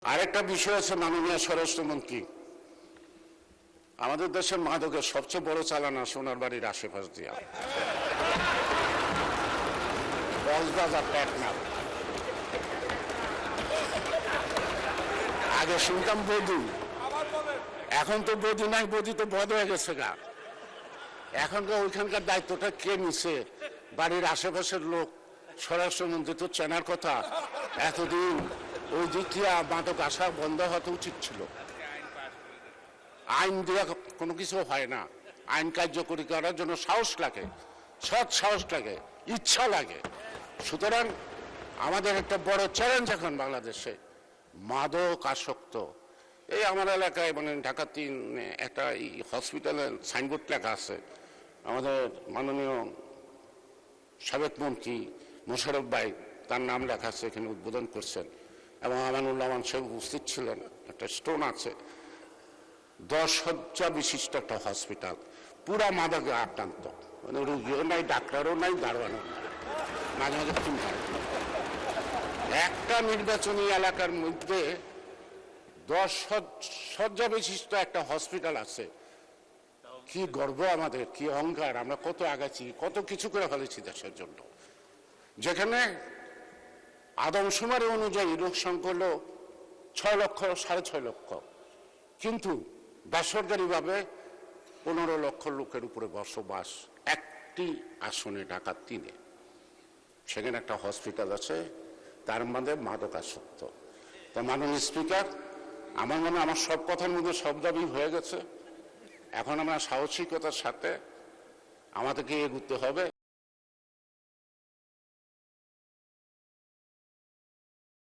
আরেকটা বিষয় আছে, মাননীয় স্বরাষ্ট্রমন্ত্রী, আমাদের দেশের মাদকের সবচেয়ে বড় চালানা সোনার বাড়ির আশেপাশ দিয়া কক্সবাজার টেকনাফ। আগে শুনতাম বধূ, এখন তো বধূ নাই, বধূ তো বধ হয়ে গেছে গা। এখন তো ওইখানকার দায়িত্বটা কে নিছে? বাড়ির আশেপাশের লোক। স্বরাষ্ট্রমন্ত্রী তো চেনার কথা। এতদিন ওই দিক থেকে মাদক আসা বন্ধ হওয়া উচিত ছিল। আইন দেওয়া কোনো কিছু হয় না। আইন কার্যকরী করার জন্য সাহস লাগে, সৎ সাহস লাগে, ইচ্ছা লাগে। সুতরাং আমাদের একটা বড় চ্যালেঞ্জ এখন বাংলাদেশে মাদক আসক্ত। এই আমার এলাকায় মানে ঢাকা ৩ একটা হসপিটালের সাইনবোর্ড লেখা আছে। আমাদের মাননীয় সাবেক মন্ত্রী মোশাররফ ভাই তার নাম লেখা আছে, এখানে উদ্বোধন করছেন এবং আমানুল্লাহ সাহেব উপস্থিত ছিলেন। একটা স্টোন আছে, 10 শয্যা বিশিষ্ট একটা হসপিটাল, পুরা মাদকে আক্রান্ত। মানে রুগীও নাই, ডাক্তারও নাই, দারোয়ানও নাই, মাঝে মাঝে চিন্তা। একটা নির্বাচনী এলাকার মধ্যে 10 শয্যা বিশিষ্ট একটা হসপিটাল আছে। কি গর্ব আমাদের, কি অহংকার! আমরা কত আগাচ্ছি, কত কিছু করে ফেলেছি দেশের জন্য। যেখানে আদমশুমারি অনুযায়ী লোক সংখ্যা হল 6 লক্ষ, 6.5 লক্ষ, কিন্তু বেসরকারিভাবে 15 লক্ষ লোকের উপরে বসবাস একটি আসনে, ঢাকা 3-এ। সেখানে একটা হসপিটাল আছে, তার মধ্যে মাদক আসক্ত। তা মাননীয় স্পিকার, আমার মনে হয় আমার সব কথার মধ্যে সব দাবি হয়ে গেছে। এখন আমরা সাহসিকতার সাথে আমাদেরকে এগোতে হবে।